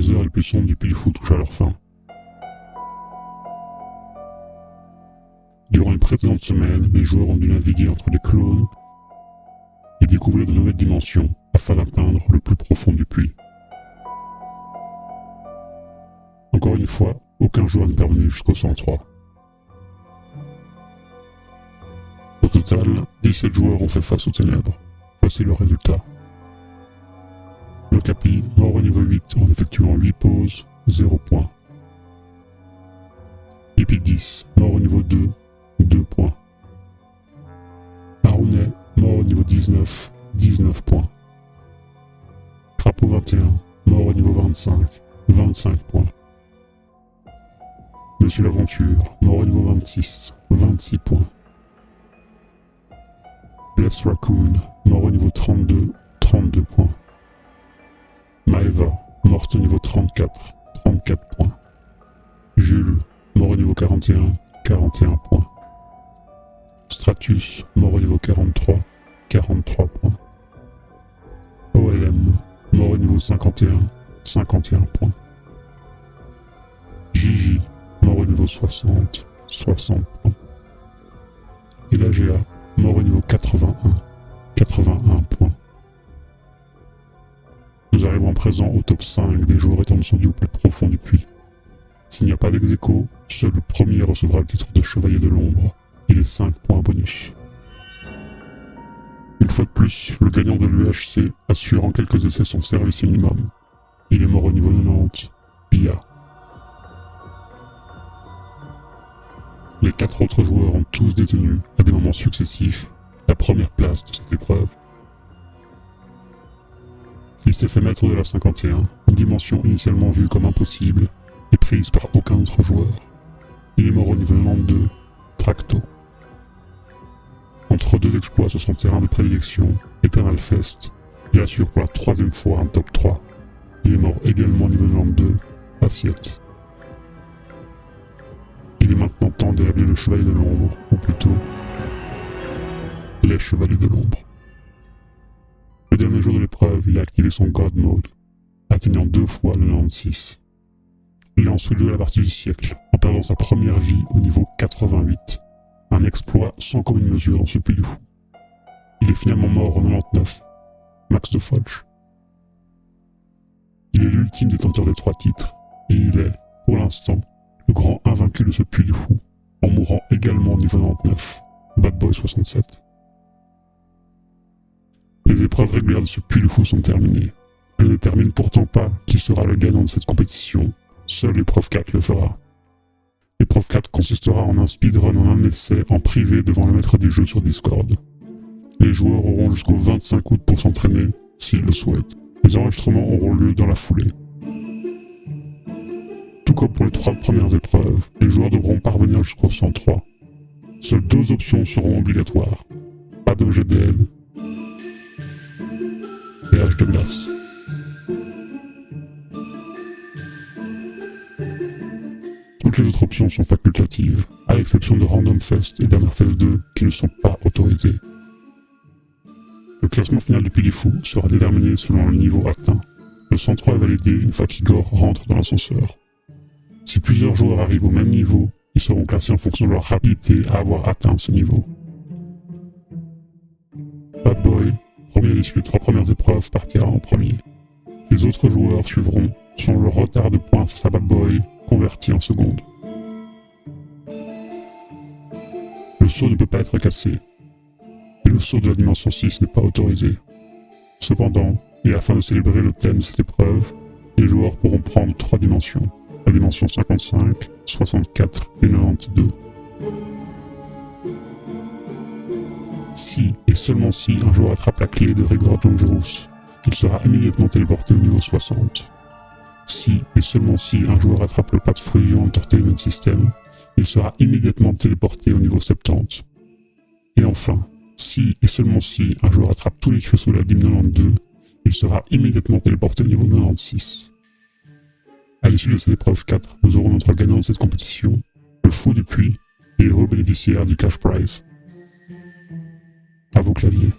les heures les plus sombres du Puy du Fou touchent à leur fin. Durant les précédentes semaines, les joueurs ont dû naviguer entre les clones et découvrir de nouvelles dimensions afin d'atteindre le plus profond du puits. Encore une fois, aucun joueur n'est parvenu jusqu'au 103. Au total, 17 joueurs ont fait face aux ténèbres. Voici le résultat. Le Capi, mort au niveau 8 en effectuant 8 pauses, 0 points. Epic 10, mort au niveau 2, 2 points. Arounet, mort au niveau 19, 19 points. Crapaud 21, mort au niveau 25, 25 points. Monsieur l'Aventure, mort au niveau 26, 26 points. Bless Raccoon, mort au niveau 32, 32 points. Maeva, morte au niveau 34, 34 points. Jules, mort au niveau 41, 41 points. Stratus, mort au niveau 43, 43 points. OLM, mort au niveau 51, 51 points. Gigi, mort au niveau 60, 60 points. Et la GA, mort au niveau 81, 81 points. Nous arrivons à présent au top 5 des joueurs étant descendus au plus profond du puits. S'il n'y a pas d'ex-aequo, seul le premier recevra le titre de chevalier de l'ombre et les 5 points bonus. Une fois de plus, le gagnant de l'UHC assure en quelques essais son service minimum. Il est mort au niveau 90, Pia. Les 4 autres joueurs ont tous détenu, à des moments successifs, la première place de cette épreuve. Il s'est fait maître de la 51, une dimension initialement vue comme impossible et prise par aucun autre joueur. Il est mort au niveau 92, Tracto. Entre deux exploits sur son terrain de prédilection, Eternal Fest, il assure pour la 3e fois un top 3. Il est mort également au niveau 92, Assiette. Il est maintenant temps d'établir le chevalier de l'ombre, ou plutôt, les chevaliers de l'ombre. Le dernier jour de l'épreuve, il a activé son God Mode, atteignant 2 fois le 96. Il a ensuite joué la partie du siècle, en perdant sa première vie au niveau 88. Un exploit sans commune mesure dans ce Puy du Fou. Il est finalement mort au 99, Max de Folch. Il est l'ultime détenteur des 3 titres, et il est, pour l'instant, le grand invaincu de ce Puy du Fou, en mourant également au niveau 99, Bad Boy 67. Les épreuves régulières de ce Puy du Fou sont terminées. Elles ne déterminent pourtant pas qui sera le gagnant de cette compétition, seule l'épreuve 4 le fera. L'épreuve 4 consistera en un speedrun en un essai en privé devant le maître du jeu sur Discord. Les joueurs auront jusqu'au 25 août pour s'entraîner, s'ils le souhaitent. Les enregistrements auront lieu dans la foulée. Tout comme pour les 3 premières épreuves, les joueurs devront parvenir jusqu'au 103. Seules 2 options seront obligatoires. Pas d'objet d'aide et hache de glace. Toutes les autres options sont facultatives, à l'exception de Random Fest et Dammer Fest 2 qui ne sont pas autorisées. Le classement final du Puy du Fou sera déterminé selon le niveau atteint. Le 103 est validé une fois qu'Igor rentre dans l'ascenseur. Si plusieurs joueurs arrivent au même niveau, ils seront classés en fonction de leur rapidité à avoir atteint ce niveau. Bad Boy, premier à l'issue des 3 premières épreuves, partira en premier. Les autres joueurs suivront selon leur retard de points face à Bad Boy, converti en seconde. Le saut ne peut pas être cassé, et le saut de la dimension 6 n'est pas autorisé. Cependant, et afin de célébrer le thème de cette épreuve, les joueurs pourront prendre 3 dimensions, la dimension 55, 64 et 92. Si, et seulement si, un joueur attrape la clé de Rigor Dangerous, il sera immédiatement téléporté au niveau 60. Si, et seulement si, un joueur attrape le Path Fusion Entertainment System, il sera immédiatement téléporté au niveau 70. Et enfin, si, et seulement si, un joueur attrape tous les cristaux de la Dim 92, il sera immédiatement téléporté au niveau 96. À l'issue de cette épreuve 4, nous aurons notre gagnant de cette compétition, le Fou du Puy, et héros bénéficiaire du cash prize. À vos claviers.